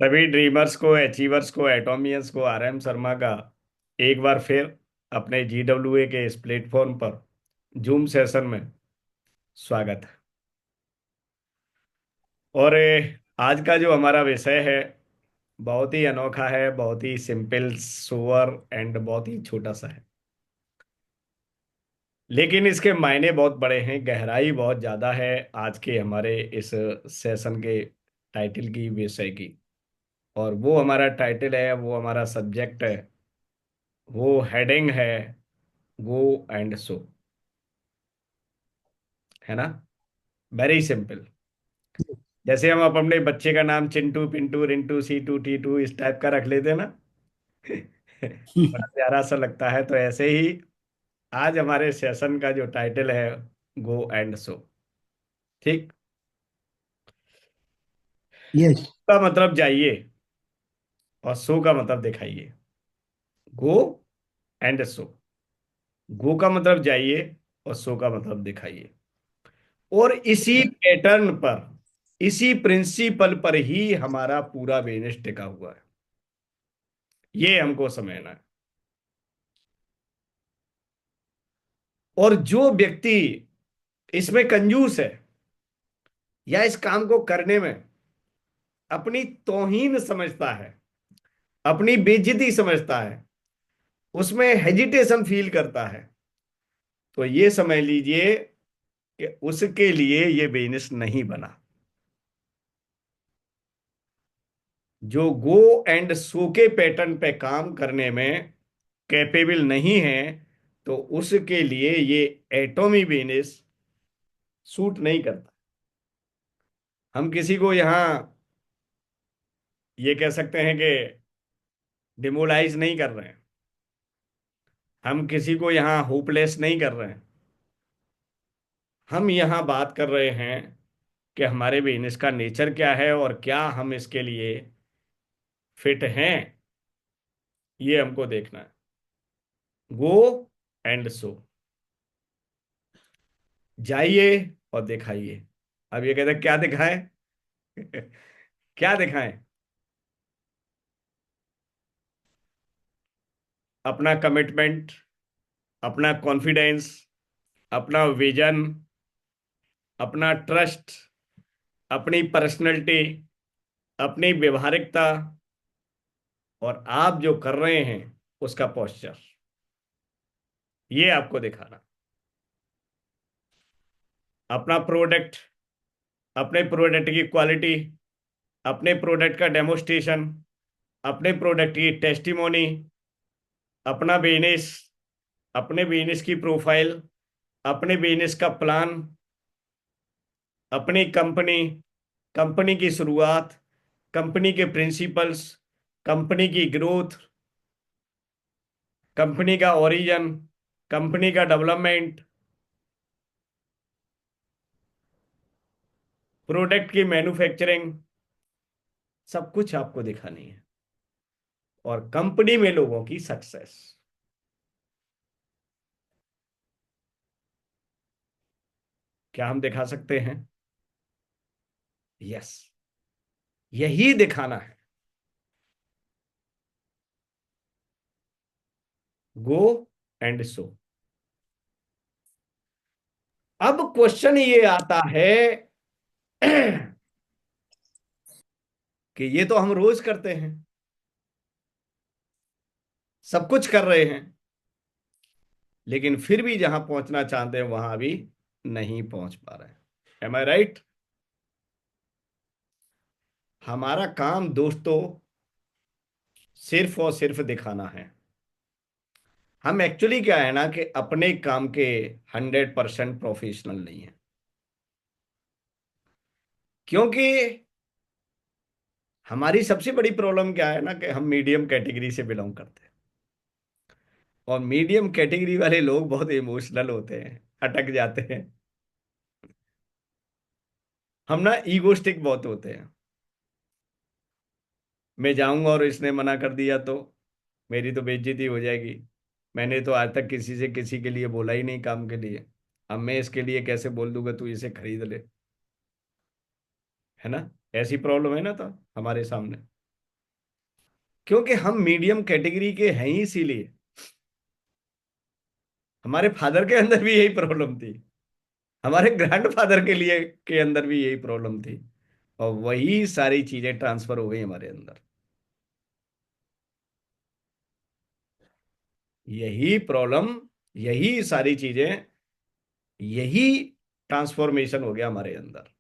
सभी ड्रीमर्स को, अचीवर्स को, एटोमियंस को RM शर्मा का एक बार फिर अपने GWA के इस प्लेटफॉर्म पर जूम सेशन में स्वागत है। और आज का जो हमारा विषय है बहुत ही अनोखा है, बहुत ही सिंपल सोवर एंड बहुत ही छोटा सा है, लेकिन इसके मायने बहुत बड़े हैं, गहराई बहुत ज्यादा है आज के हमारे इस सेशन के टाइटल की, विषय की। और वो हमारा टाइटल है, वो हमारा सब्जेक्ट है, वो हेडिंग है, गो एंड सो। है ना? Very simple. जैसे हम अपने बच्चे का नाम चिंटू, पिंटू, रिंटू, सीटू, टीटू इस टाइप का रख लेते हैं ना। बड़ा प्यारा सा लगता है, तो ऐसे ही आज हमारे सेशन का जो टाइटल है, गो एंड सो। ठीक। यस। का मतलब जाइए और सो का मतलब दिखाइए। Go and so. गो का मतलब जाइए और सो का मतलब दिखाइए। और इसी पैटर्न पर, इसी प्रिंसिपल पर ही हमारा पूरा बिजनेस टिका हुआ है। ये हमको समझना है। और जो व्यक्ति इसमें कंजूस है या इस काम को करने में अपनी तौहीन समझता है, अपनी बेइज्जती समझता है, उसमें हेजिटेशन फील करता है, तो ये समझ लीजिए कि उसके लिए ये बिजनेस नहीं बना। जो गो एंड सो के पैटर्न पे काम करने में कैपेबल नहीं है, तो उसके लिए ये एटॉमी बिजनेस सूट नहीं करता। हम किसी को यहां ये कह सकते हैं कि डिमोलाइज नहीं कर रहे हैं, हम किसी को यहां होपलेस नहीं कर रहे हैं। हम यहां बात कर रहे हैं कि हमारे बिजनेस का नेचर क्या है और क्या हम इसके लिए फिट हैं। ये हमको देखना है। Go and so. जाइए और दिखाइए। अब ये कहते हैं क्या दिखाएं? क्या दिखाएं? अपना कमिटमेंट, अपना कॉन्फिडेंस, अपना विजन, अपना ट्रस्ट, अपनी पर्सनैलिटी, अपनी व्यवहारिकता, और आप जो कर रहे हैं उसका पोस्चर, ये आपको दिखाना। अपना प्रोडक्ट, अपने प्रोडक्ट की क्वालिटी, अपने प्रोडक्ट का डेमोस्ट्रेशन, अपने प्रोडक्ट की टेस्टिमोनी, अपना बिजनेस, अपने बिजनेस की प्रोफाइल, अपने बिजनेस का प्लान, अपनी कंपनी, कंपनी की शुरुआत, कंपनी के प्रिंसिपल्स, कंपनी की ग्रोथ, कंपनी का ओरिजिन, कंपनी का डेवलपमेंट, प्रोडक्ट की मैन्युफैक्चरिंग, सब कुछ आपको दिखानी है। और कंपनी में लोगों की सक्सेस, क्या हम दिखा सकते हैं? यस, यही दिखाना है। Go and so. अब क्वेश्चन ये आता है कि ये तो हम रोज करते हैं, सब कुछ कर रहे हैं, लेकिन फिर भी जहां पहुंचना चाहते हैं वहां भी नहीं पहुंच पा रहे हैं। एम आई राइट? हमारा काम दोस्तों सिर्फ और सिर्फ दिखाना है। हम एक्चुअली क्या है ना कि अपने काम के 100% प्रोफेशनल नहीं है। क्योंकि हमारी सबसे बड़ी प्रॉब्लम क्या है ना कि हम मीडियम कैटेगरी से बिलोंग करते हैं। और मीडियम कैटेगरी वाले लोग बहुत इमोशनल होते हैं, अटक जाते हैं। हम ना ईगोस्टिक बहुत होते हैं। मैं जाऊंगा और इसने मना कर दिया तो मेरी तो बेइज्जती हो जाएगी। मैंने तो आज तक किसी से किसी के लिए बोला ही नहीं काम के लिए, अब मैं इसके लिए कैसे बोल दूंगा तू इसे खरीद ले? है ना? ऐसी प्रॉब्लम है ना तो हमारे सामने। क्योंकि हम मीडियम कैटेगरी के हैं ही इसीलिए। हमारे फादर के अंदर भी यही प्रॉब्लम थी, हमारे ग्रैंडफादर के लिए के अंदर भी यही प्रॉब्लम थी, और वही सारी चीजें ट्रांसफर हो गई हमारे अंदर। यही प्रॉब्लम, यही सारी चीजें, यही ट्रांसफॉर्मेशन हो गया हमारे अंदर।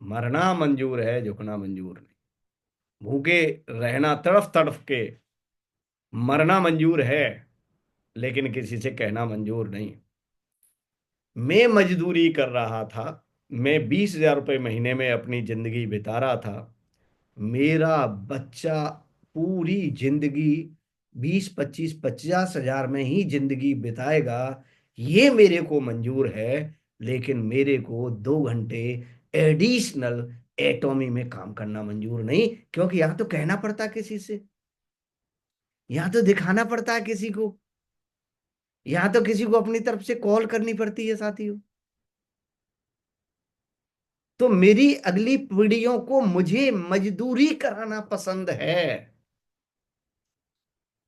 मरना मंजूर है, झुकना मंजूर नहीं। भूखे रहना तड़फ तड़फ के, मरना मंजूर है, लेकिन किसी से कहना मंजूर नहीं। मैं मजदूरी कर रहा था, मैं 20,000 रुपये महीने में अपनी जिंदगी बिता रहा था। मेरा बच्चा पूरी जिंदगी 20, 25, 50 हजार में ही जिंदगी बिताएगा, ये मेरे को मंजूर है। लेकिन मेरे को 2 घंटे एडिशनल एटॉमी में काम करना मंजूर नहीं, क्योंकि यहाँ तो कहना पड़ता है किसी से, यहाँ तो दिखाना पड़ता है किसी को, यहाँ तो किसी को अपनी तरफ से कॉल करनी पड़ती है साथियों। तो मेरी अगली पीढ़ियों को मुझे मजदूरी कराना पसंद है,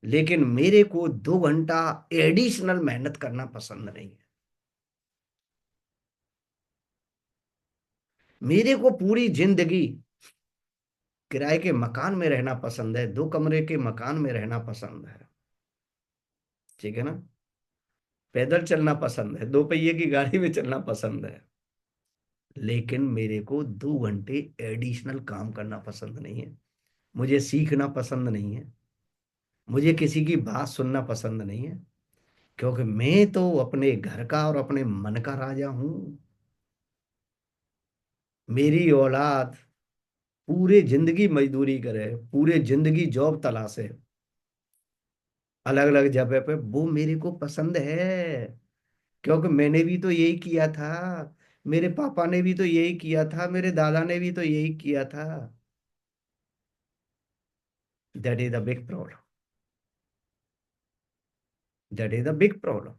लेकिन मेरे को 2 घंटा एडिशनल मेहनत करना पसंद नहीं है। मेरे को पूरी जिंदगी किराए के मकान में रहना पसंद है, 2 कमरे के मकान में रहना पसंद है, ठीक है ना। पैदल चलना पसंद है, 2 पहिए की गाड़ी में चलना पसंद है, लेकिन मेरे को 2 घंटे एडिशनल काम करना पसंद नहीं है। मुझे सीखना पसंद नहीं है, मुझे किसी की बात सुनना पसंद नहीं है, क्योंकि मैं तो अपने घर का और अपने मन का राजा हूं। मेरी औलाद पूरे जिंदगी मजदूरी करे, पूरे जिंदगी जॉब तलाशे, अलग अलग जगह पे, वो मेरे को पसंद है, क्योंकि मैंने भी तो यही किया था, मेरे पापा ने भी तो यही किया था, मेरे दादा ने भी तो यही किया था। That is the big problem, that is the big problem.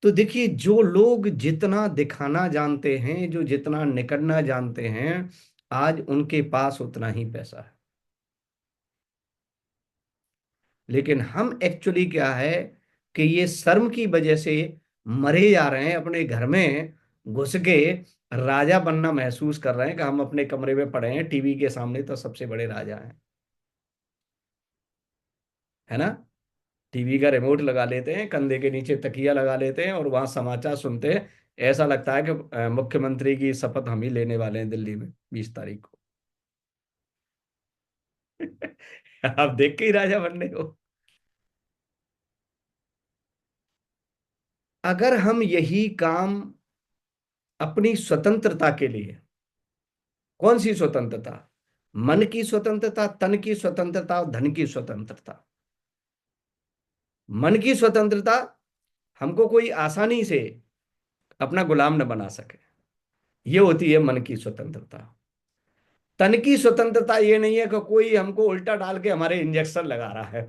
तो देखिए, जो लोग जितना दिखाना जानते हैं, जो जितना निकलना जानते हैं, आज उनके पास उतना ही पैसा है। लेकिन हम एक्चुअली क्या है, कि ये शर्म की वजह से मरे जा रहे हैं अपने घर में घुस के, राजा बनना महसूस कर रहे हैं कि हम अपने कमरे में पड़े हैं टीवी के सामने तो सबसे बड़े राजा हैं, है ना। टीवी का रिमोट लगा लेते हैं, कंधे के नीचे तकिया लगा लेते हैं, और वहां समाचार सुनते हैं। ऐसा लगता है कि मुख्यमंत्री की शपथ हम ही लेने वाले हैं दिल्ली में 20 तारीख को। आप देख के ही राजा बनने हो। अगर हम यही काम अपनी स्वतंत्रता के लिए, कौन सी स्वतंत्रता, मन की स्वतंत्रता, तन की स्वतंत्रता और धन की स्वतंत्रता। मन की स्वतंत्रता, हमको कोई आसानी से अपना गुलाम न बना सके, ये होती है मन की स्वतंत्रता। तन की स्वतंत्रता ये नहीं है कि कोई हमको उल्टा डाल के हमारे इंजेक्शन लगा रहा है।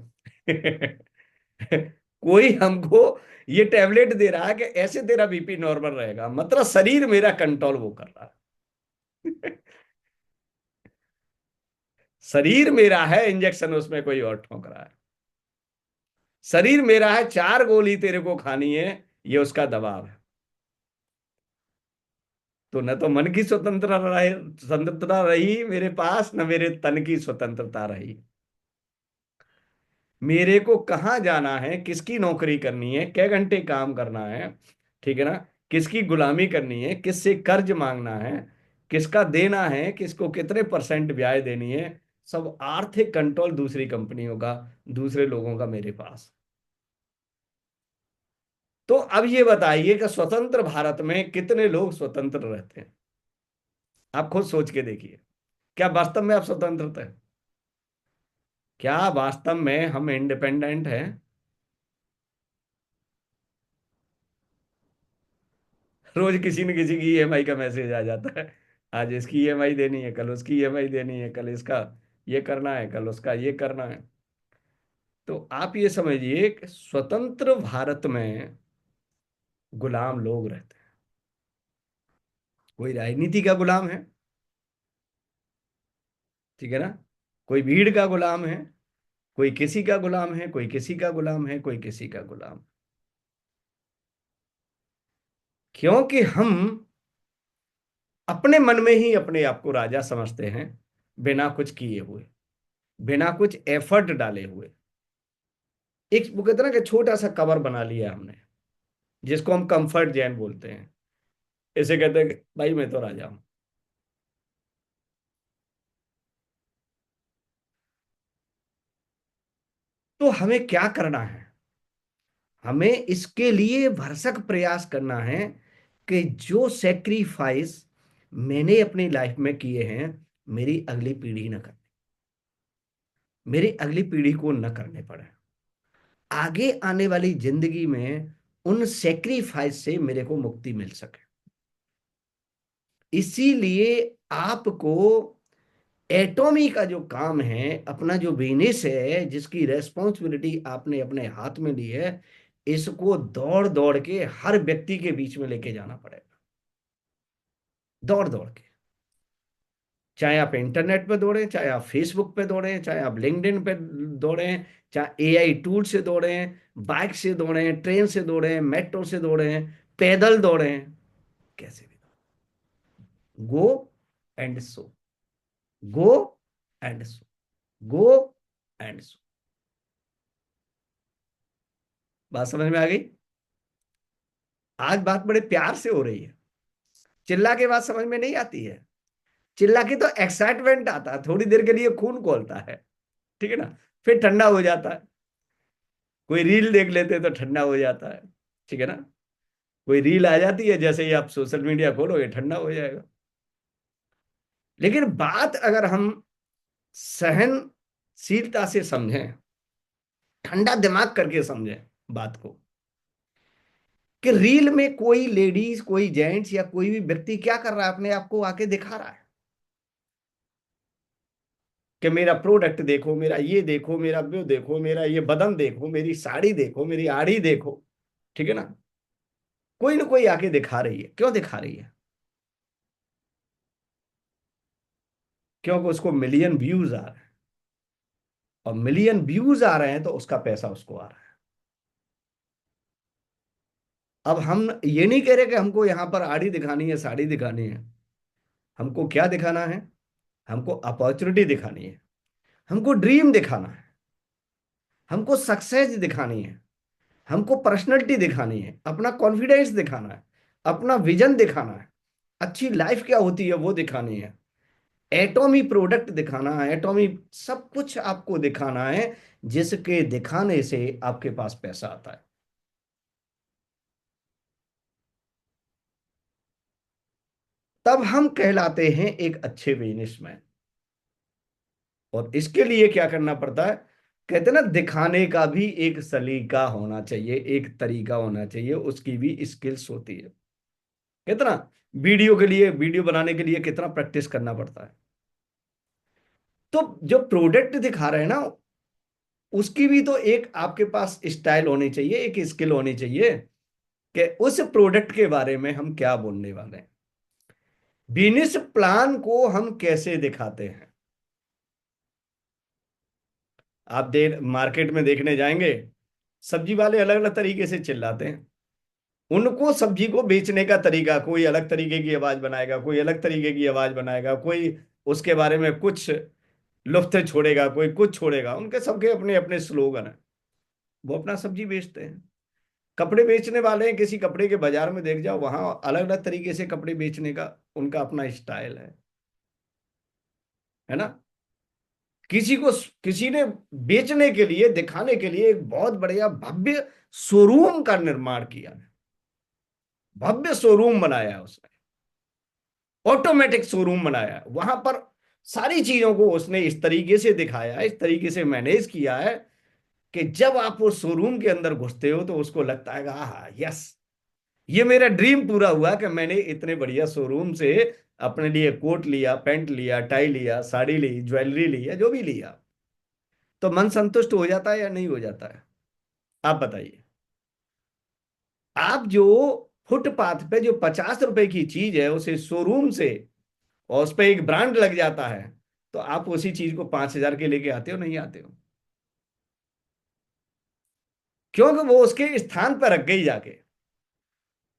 कोई हमको ये टैबलेट दे रहा है कि ऐसे तेरा बीपी नॉर्मल रहेगा, मतलब शरीर मेरा कंट्रोल वो कर रहा है। शरीर मेरा है, इंजेक्शन उसमें कोई और ठोक रहा है। शरीर मेरा है, 4 गोली तेरे को खानी है, ये उसका दबाव है। तो न तो मन की स्वतंत्रता रही मेरे पास, न मेरे तन की स्वतंत्रता रही। मेरे को कहाँ जाना है, किसकी नौकरी करनी है, कै घंटे काम करना है, ठीक है ना, किसकी गुलामी करनी है, किससे कर्ज मांगना है, किसका देना है, किसको कितने परसेंट ब्याज देनी है, सब आर्थिक कंट्रोल दूसरी कंपनियों का, दूसरे लोगों का मेरे पास। तो अब ये बताइए कि स्वतंत्र भारत में कितने लोग स्वतंत्र रहते हैं। आप खुद सोच के देखिए, क्या वास्तव में आप स्वतंत्र हैं? क्या वास्तव में हम इंडिपेंडेंट हैं? रोज किसी न किसी की ईएमआई का मैसेज आ जाता है, आज इसकी ईएमआई देनी है, कल उसकी ईएमआई देनी है, कल इसका ये करना है, कल उसका ये करना है। तो आप ये समझिए कि स्वतंत्र भारत में गुलाम लोग रहते हैं। कोई राजनीति का गुलाम है, ठीक है ना। कोई भीड़ का गुलाम है, कोई किसी का गुलाम है, कोई किसी का गुलाम है, कोई किसी का गुलाम। क्योंकि हम अपने मन में ही अपने आप को राजा समझते हैं, बिना कुछ किए हुए, बिना कुछ एफर्ट डाले हुए। एक वो कहते हैं ना कि छोटा सा कवर बना लिया हमने, जिसको हम कंफर्ट जोन बोलते हैं। इसे कहते हैं कि भाई मैं तो राजा हूं। तो हमें क्या करना है? हमें इसके लिए भरसक प्रयास करना है कि जो सेक्रीफाइस मैंने अपनी लाइफ में किए हैं, मेरी अगली पीढ़ी न करे, मेरी अगली पीढ़ी को न करने पड़े। आगे आने वाली जिंदगी में उन सेक्रीफाइस से मेरे को मुक्ति मिल सके। इसीलिए आपको एटॉमी का जो काम है, अपना जो बिजनेस है, जिसकी रेस्पॉन्सिबिलिटी आपने अपने हाथ में ली है, इसको दौड़ दौड़ के हर व्यक्ति के बीच में लेके जाना पड़ेगा। दौड़ दौड़ के, चाहे आप इंटरनेट पे दौड़ें, चाहे आप फेसबुक पे दौड़ें, चाहे आप लिंक्डइन पे दौड़ें, चाहे एआई टूल से दौड़ें, बाइक से दौड़ें, ट्रेन से दौड़ें, मेट्रो से दौड़ें, पैदल दौड़ें, कैसे भी go and so, go and so, go and so. बात समझ में आ गई? आज बात बड़े प्यार से हो रही है, चिल्ला के बात समझ में नहीं आती है। चिल्ला के तो एक्साइटमेंट आता है, थोड़ी देर के लिए खून खौलता है, ठीक है ना, फिर ठंडा हो जाता है। कोई रील देख लेते हैं तो ठंडा हो जाता है, ठीक है ना। कोई रील आ जाती है, जैसे ही आप सोशल मीडिया खोलोगे ठंडा हो जाएगा। लेकिन बात अगर हम सहनशीलता से समझें, ठंडा दिमाग करके समझें बात को, कि रील में कोई लेडीज, कोई जेंट्स या कोई भी व्यक्ति क्या कर रहा है, अपने आप को आके दिखा रहा है कि मेरा प्रोडक्ट देखो, मेरा ये देखो, मेरा वो देखो, मेरा ये बदन देखो, मेरी साड़ी देखो, मेरी आड़ी देखो, ठीक है ना। कोई ना कोई आके दिखा रही है। क्यों दिखा रही है? क्योंकि उसको मिलियन व्यूज आ रहे हैं, और मिलियन व्यूज आ रहे हैं तो उसका पैसा उसको आ रहा है। अब हम ये नहीं कह रहे कि हमको यहां पर आड़ी दिखानी है, साड़ी दिखानी है। हमको क्या दिखाना है? हमको अपॉर्चुनिटी दिखानी है, हमको ड्रीम दिखाना है, हमको सक्सेस दिखानी है, हमको पर्सनैलिटी दिखानी है, अपना कॉन्फिडेंस दिखाना है, अपना विजन दिखाना है, अच्छी लाइफ क्या होती है वो दिखानी है, एटॉमी प्रोडक्ट दिखाना है, एटॉमी सब कुछ आपको दिखाना है, जिसके दिखाने से आपके पास पैसा आता है। तब हम कहलाते हैं एक अच्छे बिजनेसमैन। और इसके लिए क्या करना पड़ता है? कहते हैं ना, दिखाने का भी एक सलीका होना चाहिए, एक तरीका होना चाहिए, उसकी भी स्किल्स होती है। कितना वीडियो के लिए, वीडियो बनाने के लिए कितना प्रैक्टिस करना पड़ता है। तो जो प्रोडक्ट दिखा रहे हैं ना, उसकी भी तो एक आपके पास स्टाइल होनी चाहिए, एक स्किल होनी चाहिए कि उस प्रोडक्ट के बारे में हम क्या बोलने वाले हैं। बिजनेस प्लान को हम कैसे दिखाते हैं? आप मार्केट में देखने जाएंगे, सब्जी वाले अलग अलग तरीके से चिल्लाते हैं। उनको सब्जी को बेचने का तरीका, कोई अलग तरीके की आवाज बनाएगा, कोई अलग तरीके की आवाज बनाएगा, कोई उसके बारे में कुछ लुफ्त छोड़ेगा, कोई कुछ छोड़ेगा। उनके सबके अपने अपने स्लोगन है, वो अपना सब्जी बेचते हैं। कपड़े बेचने वाले हैं, किसी कपड़े के बाजार में देख जाओ, वहां अलग अलग तरीके से कपड़े बेचने का उनका अपना स्टाइल है ना। किसी को, किसी ने बेचने के लिए, दिखाने के लिए एक बहुत बढ़िया भव्य शोरूम का निर्माण किया है, भव्य शोरूम बनाया है उसने, ऑटोमेटिक शोरूम बनाया है। वहां पर सारी चीजों को उसने इस तरीके से दिखाया है, इस तरीके से मैनेज किया है कि जब आप उस शोरूम के अंदर घुसते हो तो उसको लगता है हाँ यस, ये मेरा ड्रीम पूरा हुआ कि मैंने इतने बढ़िया शोरूम से अपने लिए कोट लिया, पैंट लिया, टाई लिया, साड़ी ली, ज्वेलरी लिया, जो भी लिया। तो मन संतुष्ट हो जाता है या नहीं हो जाता है? आप बताइए। आप जो फुटपाथ पे जो 50 रुपए की चीज है, उसे शोरूम से, और उस पे एक ब्रांड लग जाता है, तो आप उसी चीज को 5,000 के लेके आते हो, नहीं आते हो? क्योंकि वो उसके स्थान पर रख गई जाके,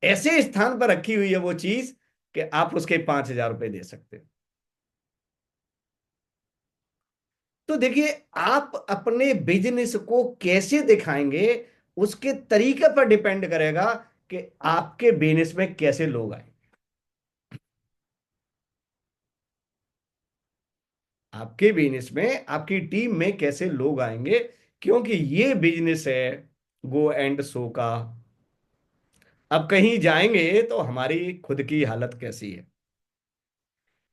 ऐसे स्थान पर रखी हुई है वो चीज कि आप उसके 5,000 रुपये दे सकते हो। तो देखिए, आप अपने बिजनेस को कैसे दिखाएंगे, उसके तरीके पर डिपेंड करेगा कि आपके बिजनेस में कैसे लोग आए, आपके बिजनेस में, आपकी टीम में कैसे लोग आएंगे। क्योंकि ये बिजनेस है गो एंड सो का। अब कहीं जाएंगे तो हमारी खुद की हालत कैसी है?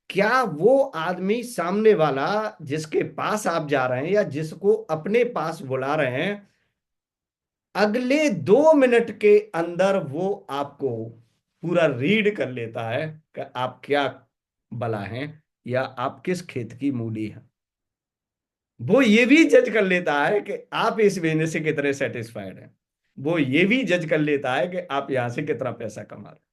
क्या वो आदमी सामने वाला, जिसके पास आप जा रहे हैं या जिसको अपने पास बुला रहे हैं, अगले 2 मिनट के अंदर वो आपको पूरा रीड कर लेता है कि आप क्या बला हैं या आप किस खेत की मूली हैं? वो ये भी जज कर लेता है कि आप इस बिजनेस से कितने सेटिस्फाइड हैं। वो ये भी जज कर लेता है कि आप यहां से कितना पैसा कमा रहे हैं।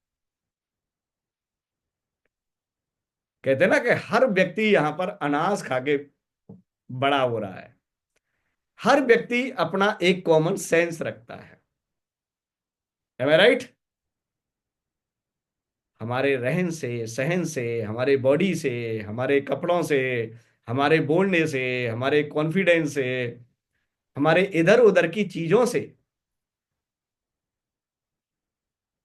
कहते हैं ना कि हर व्यक्ति यहां पर अनाज खा के बड़ा हो रहा है। हर व्यक्ति अपना एक कॉमन सेंस रखता है। एम आई राइट? हमारे रहन से, सहन से, हमारे बॉडी से, हमारे कपड़ों से, हमारे बोलने से, हमारे कॉन्फिडेंस से, हमारे इधर उधर की चीजों से,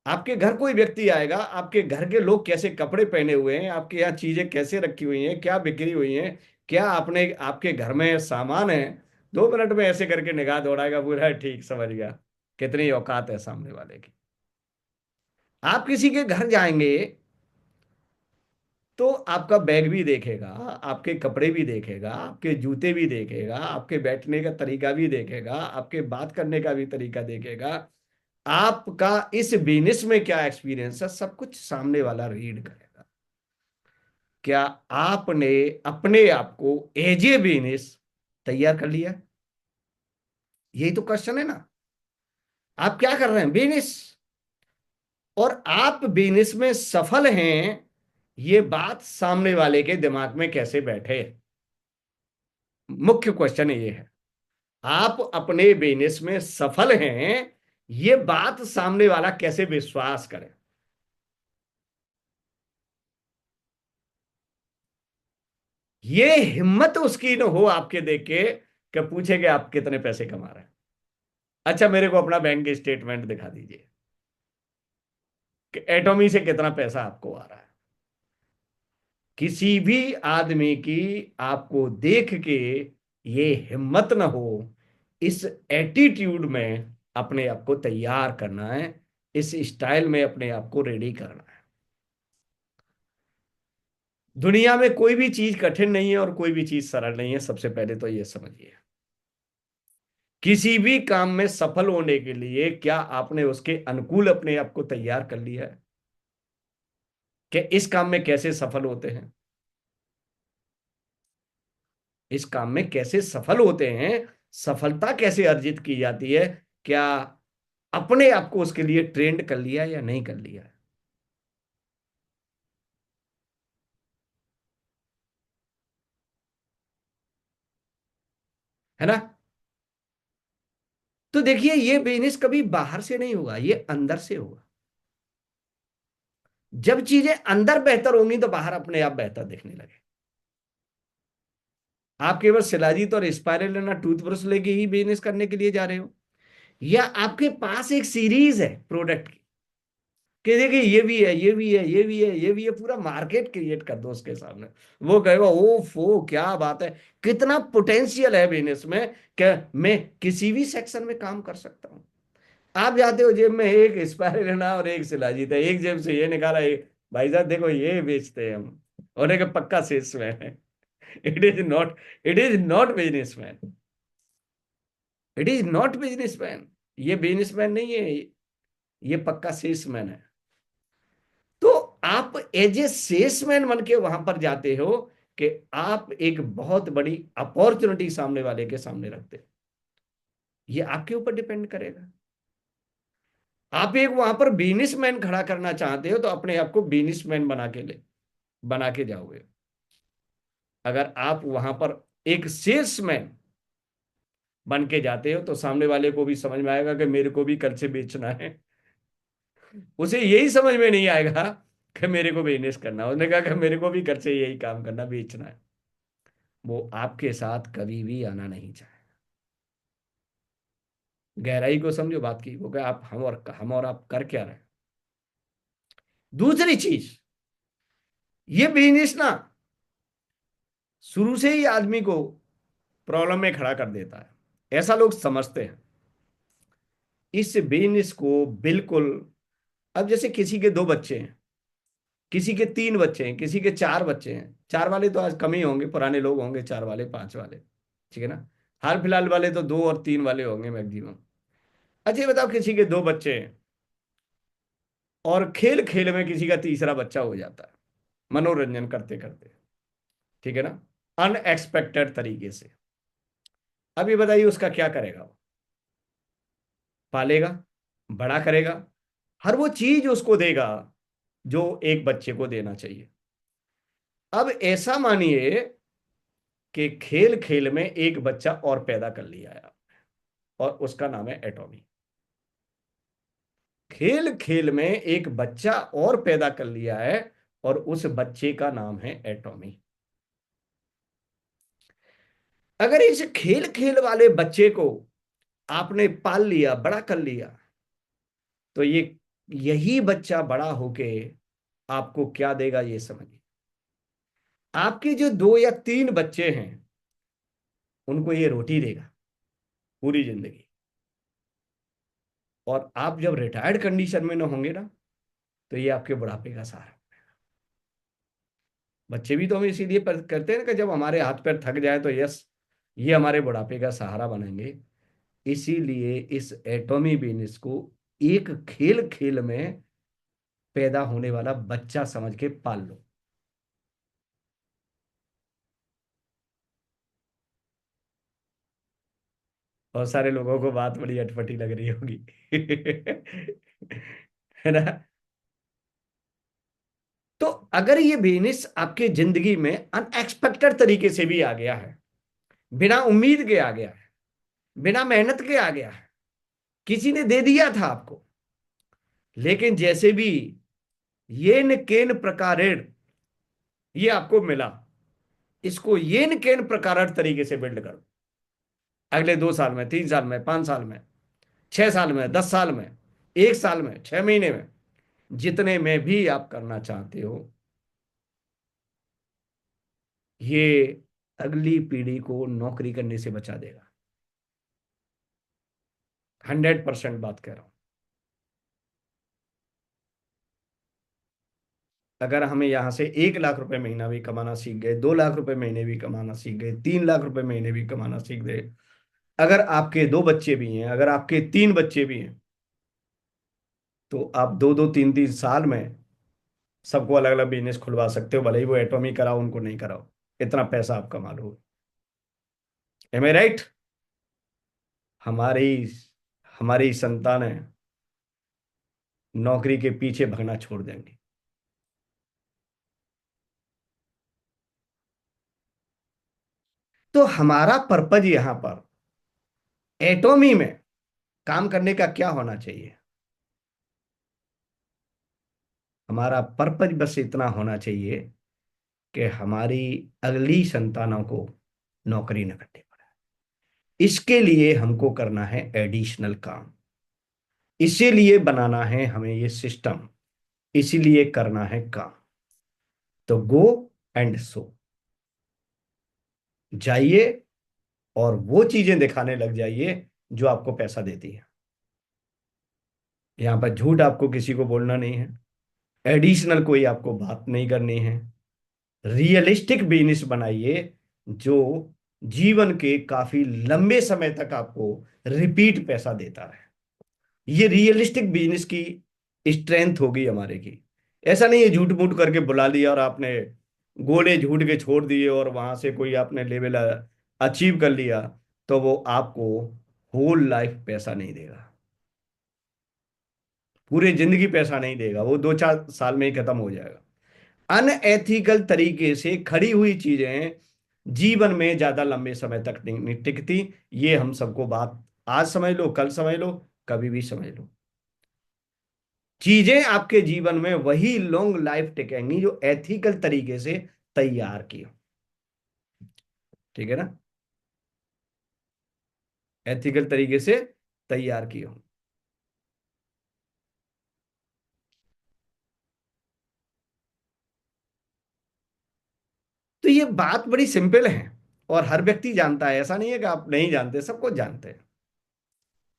आपके घर कोई व्यक्ति आएगा, आपके घर के लोग कैसे कपड़े पहने हुए हैं, आपके यहाँ चीजें कैसे रखी हुई हैं, क्या बिक्री हुई हैं, क्या आपने आपके घर में सामान है, 2 मिनट में ऐसे करके निगाह दौड़ाएगा, पूरा ठीक समझ गया कितनी औकात है सामने वाले की। आप किसी के घर जाएंगे तो आपका बैग भी देखेगा, आपके कपड़े भी देखेगा, आपके जूते भी देखेगा, आपके बैठने का तरीका भी देखेगा, आपके बात करने का भी तरीका देखेगा, आपका इस बिजनेस में क्या एक्सपीरियंस है, सब कुछ सामने वाला रीड करेगा। क्या आपने अपने आप को एज ए बिजनेस तैयार कर लिया? यही तो क्वेश्चन है ना। आप क्या कर रहे हैं? बिजनेस। और आप बिजनेस में सफल हैं, ये बात सामने वाले के दिमाग में कैसे बैठे? मुख्य क्वेश्चन ये है। आप अपने बिजनेस में सफल हैं, ये बात सामने वाला कैसे विश्वास करे? ये हिम्मत उसकी न हो आपके देख के कि पूछे कि आप कितने पैसे कमा रहे हैं। अच्छा, मेरे को अपना बैंक स्टेटमेंट दिखा दीजिए कि एटॉमी से कितना पैसा आपको आ रहा है। किसी भी आदमी की आपको देख के ये हिम्मत ना हो, इस एटीट्यूड में अपने आप को तैयार करना है, इस स्टाइल में अपने आप को रेडी करना है। दुनिया में कोई भी चीज कठिन नहीं है और कोई भी चीज सरल नहीं है, सबसे पहले तो ये समझिए। किसी भी काम में सफल होने के लिए क्या आपने उसके अनुकूल अपने आप को तैयार कर लिया है कि इस काम में कैसे सफल होते हैं? इस काम में कैसे सफल होते हैं, सफलता कैसे अर्जित की जाती है, क्या अपने आप को उसके लिए ट्रेंड कर लिया या नहीं कर लिया है ना? तो देखिए, ये बिजनेस कभी बाहर से नहीं होगा, ये अंदर से होगा। जब चीजें अंदर बेहतर होंगी तो बाहर अपने आप बेहतर दिखने लगे। आप केवल शिलाजीत और स्पाइरल टूथब्रश लेके ही बिजनेस करने के लिए जा रहे हो, या आपके पास एक सीरीज है प्रोडक्ट की कि देखिए ये भी है, ये भी है, ये भी है, ये भी है, पूरा मार्केट क्रिएट कर दो उसके सामने। वो कहेगा ओ क्या बात है, कितना पोटेंशियल है बिजनेस में, क्या मैं किसी भी सेक्शन में काम कर सकता हूँ। आप जाते हो, जेब में एक स्पाइरुलिना और एक शिलाजीत है, एक जेब से ये निकाला, एक भाई साहब देखो ये बेचते हैं हम, और एक पक्का सेल्समैन है। It is not businessman. It is not businessman. ये बिजनेसमैन नहीं है, ये पक्का सेल्समैन है। तो आप एज ए सेल्समैन बन के वहां पर जाते हो कि आप एक बहुत बड़ी अपॉर्चुनिटी सामने वाले के सामने रखते हो। ये आपके ऊपर डिपेंड करेगा। आप एक वहां पर बिजनेसमैन खड़ा करना चाहते हो तो अपने आप को बिजनेसमैन बना के जाओगे। अगर आप वहां पर एक सेल्समैन बन के जाते हो तो सामने वाले को भी समझ में आएगा कि मेरे को भी कर्चे बेचना है। उसे यही समझ में नहीं आएगा कि मेरे को बिजनेस करना है। उसने कहा कि मेरे को भी कर्चे यही काम करना, बेचना है। वो आपके साथ कभी भी आना नहीं चाहे। गहराई को समझो बात की, वो क्या आप हम और आप कर क्या रहे हैं। दूसरी चीज, ये बिजनेस ना शुरू से ही आदमी को प्रॉब्लम में खड़ा कर देता है, ऐसा लोग समझते हैं। इस बिजनेस को बिल्कुल, अब जैसे किसी के 2 बच्चे हैं, किसी के 3 बच्चे हैं, किसी के 4 बच्चे हैं। 4 वाले तो आज कम ही होंगे, पुराने लोग होंगे 4 वाले 5 वाले, ठीक है ना। हाल फिलहाल वाले तो 2 और 3 वाले होंगे मैक्सिमम। अच्छा ये बताओ, किसी के 2 बच्चे हैं और खेल खेल में किसी का तीसरा बच्चा हो जाता है, मनोरंजन करते करते, ठीक है ना, अनएक्सपेक्टेड तरीके से। अब ये बताइए उसका क्या करेगा वो? पालेगा, बड़ा करेगा, हर वो चीज उसको देगा जो एक बच्चे को देना चाहिए। अब ऐसा मानिए कि खेल खेल में एक बच्चा और पैदा कर लिया है, और उसका नाम है एटॉमी। खेल खेल में एक बच्चा और पैदा कर लिया है, और उस बच्चे का नाम है एटॉमी। अगर इस खेल खेल वाले बच्चे को आपने पाल लिया, बड़ा कर लिया, तो ये यही बच्चा बड़ा होके आपको क्या देगा ये समझिए। आपके जो 2 या 3 बच्चे हैं, उनको ये रोटी देगा पूरी जिंदगी। और आप जब रिटायर्ड कंडीशन में ना होंगे ना, तो ये आपके बुढ़ापे का सहारा। बच्चे भी तो हम इसीलिए करते हैं ना, कि जब हमारे हाथ पैर थक जाए तो यस, ये हमारे बुढ़ापे का सहारा बनेंगे। इसीलिए इस एटॉमी बिजनेस को एक खेल खेल में पैदा होने वाला बच्चा समझ के पाल लो। बहुत सारे लोगों को बात बड़ी अटपटी लग रही होगी है ना। तो अगर ये बिजनेस आपके जिंदगी में अनएक्सपेक्टेड तरीके से भी आ गया है, बिना उम्मीद के आ गया है, बिना मेहनत के आ गया है, किसी ने दे दिया था आपको, लेकिन जैसे भी येन केन प्रकारेण ये आपको मिला, इसको येन केन प्रकार तरीके से बिल्ड करो। अगले 2 साल में, 3 साल में, 5 साल में, 6 साल में, 10 साल में, 1 साल में, 6 महीने में, जितने में भी आप करना चाहते हो, ये अगली पीढ़ी को नौकरी करने से बचा देगा। 100% बात कह रहा हूं। अगर हमें यहां से 1 लाख रुपए महीना भी कमाना सीख गए, 2 लाख रुपए महीने भी कमाना सीख गए, 3 लाख रुपए महीने भी कमाना सीख गए, अगर आपके 2 बच्चे भी हैं, अगर आपके 3 बच्चे भी हैं, तो आप 2 2 3 3 साल में सबको अलग अलग बिजनेस खुलवा सकते हो, भले ही वो एटॉमी कराओ उनको नहीं कराओ। इतना पैसा आप कमा लो। एम आई राइट? हमारी हमारी संतानें नौकरी के पीछे भगना छोड़ देंगी। तो हमारा पर्पज यहां पर एटॉमी में काम करने का क्या होना चाहिए? हमारा पर्पज बस इतना होना चाहिए कि हमारी अगली संतानों को नौकरी न करनी पड़े। इसके लिए हमको करना है एडिशनल काम, इसीलिए बनाना है हमें ये सिस्टम, इसीलिए करना है काम। तो गो एंड सो, जाइए और वो चीजें दिखाने लग जाइए जो आपको पैसा देती है। यहां पर झूठ आपको किसी को बोलना नहीं है, एडिशनल कोई आपको बात नहीं करनी है। रियलिस्टिक बिजनेस बनाइए जो जीवन के काफी लंबे समय तक आपको रिपीट पैसा देता है। ये रियलिस्टिक बिजनेस की स्ट्रेंथ होगी हमारे की। ऐसा नहीं है झूठ मूठ करके बुला लिया और आपने गोले झूठ के छोड़ दिए और वहां से कोई आपने लेवल अचीव कर लिया, तो वो आपको होल लाइफ पैसा नहीं देगा, पूरे जिंदगी पैसा नहीं देगा, वो 2 4 साल में ही खत्म हो जाएगा। अनएथिकल तरीके से खड़ी हुई चीजें जीवन में ज्यादा लंबे समय तक नहीं टिकती। ये हम सबको बात आज समझ लो, कल समझ लो, कभी भी समझ लो। चीजें आपके जीवन में वही लॉन्ग लाइफ टिकेंगी जो एथिकल तरीके से तैयार की हो। ठीक है ना? एथिकल तरीके से तैयार की हो। तो ये बात बड़ी सिंपल है और हर व्यक्ति जानता है, ऐसा नहीं है कि आप नहीं जानते, सब कुछ जानते हैं।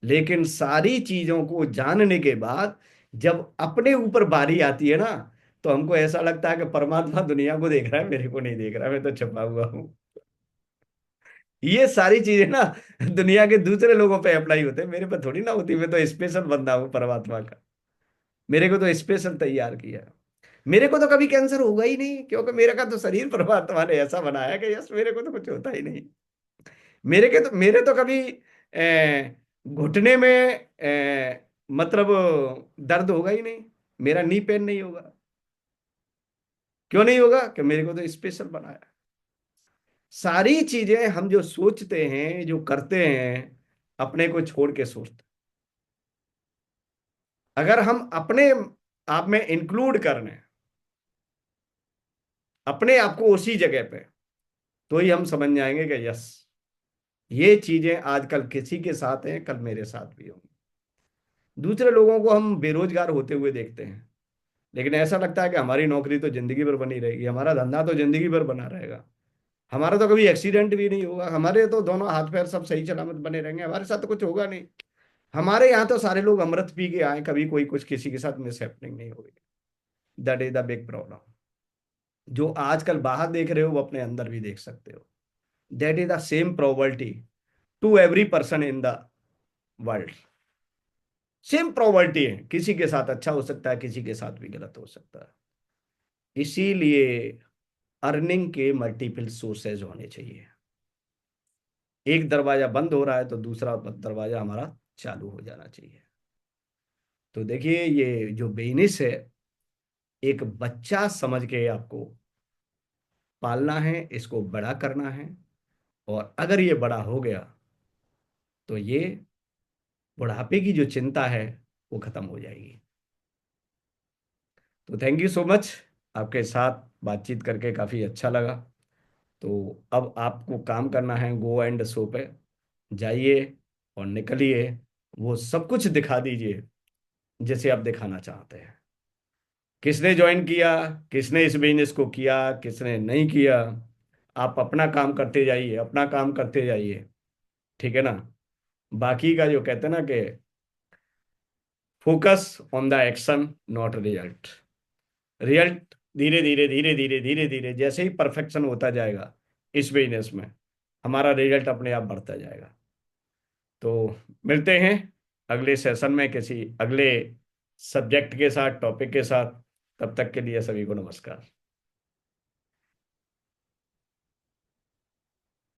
लेकिन सारी चीजों को जानने के बाद जब अपने ऊपर बारी आती है ना, तो हमको ऐसा लगता है कि परमात्मा दुनिया को देख रहा है, मेरे को नहीं देख रहा, मैं तो छुपा हुआ हूं। ये सारी चीजें ना दुनिया के दूसरे लोगों पे अप्लाई होते हैं, मेरे पे थोड़ी ना होती। मैं तो स्पेशल बंदा हूँ परमात्मा का। मेरे को तो स्पेशल तैयार किया। मेरे को तो कभी कैंसर होगा ही नहीं, क्योंकि मेरे का तो शरीर परमात्मा ने ऐसा बनाया कि यस, मेरे को तो कुछ होता ही नहीं। मेरे तो कभी घुटने में मतलब दर्द होगा ही नहीं। मेरा नी पेन नहीं होगा। क्यों नहीं होगा? कि मेरे को तो स्पेशल बनाया। सारी चीजें हम जो सोचते हैं, जो करते हैं, अपने को छोड़ के सोचते। अगर हम अपने आप में इंक्लूड कर लें अपने आप को उसी जगह पे, तो ही हम समझ जाएंगे कि यस, ये चीजें आजकल किसी के साथ हैं, कल मेरे साथ भी होंगी। दूसरे लोगों को हम बेरोजगार होते हुए देखते हैं, लेकिन ऐसा लगता है कि हमारी नौकरी तो जिंदगी भर बनी रहेगी, हमारा धंधा तो जिंदगी भर बना रहेगा, हमारा तो कभी एक्सीडेंट भी नहीं होगा, हमारे तो दोनों हाथ पैर सब सही सलामत बने रहेंगे, हमारे साथ तो कुछ होगा नहीं। हमारे यहाँ तो सारे लोग अमृत पी के आए, कभी कोई कुछ किसी के साथ मिस हैपनिंग नहीं होगी। That is the big problem. जो आजकल बाहर देख रहे हो वो अपने अंदर भी देख सकते हो। That is the same probability to every person in the world. Same probability है, किसी के साथ अच्छा हो सकता है, किसी के साथ भी गलत हो सकता है। इसीलिए अर्निंग के मल्टीपल सोर्सेज होने चाहिए। एक दरवाजा बंद हो रहा है तो दूसरा दरवाजा हमारा चालू हो जाना चाहिए। तो देखिए, ये जो बिजनेस है, एक बच्चा समझ के आपको पालना है, इसको बड़ा करना है। और अगर ये बड़ा हो गया तो ये बुढ़ापे की जो चिंता है वो खत्म हो जाएगी। तो थैंक यू सो मच। आपके साथ बातचीत करके काफ़ी अच्छा लगा। तो अब आपको काम करना है, गो एंड शो पे जाइए और निकलिए, वो सब कुछ दिखा दीजिए जैसे आप दिखाना चाहते हैं। किसने ज्वाइन किया, किसने इस बिजनेस को किया, किसने नहीं किया, आप अपना काम करते जाइए, अपना काम करते जाइए। ठीक है ना? बाकी का जो कहते हैं ना कि focus on the action not result. Result धीरे धीरे धीरे धीरे धीरे धीरे जैसे ही परफेक्शन होता जाएगा इस बिजनेस में, हमारा रिजल्ट अपने आप बढ़ता जाएगा। तो मिलते हैं अगले सेशन में किसी अगले सब्जेक्ट के साथ, टॉपिक के साथ। तब तक के लिए सभी को नमस्कार।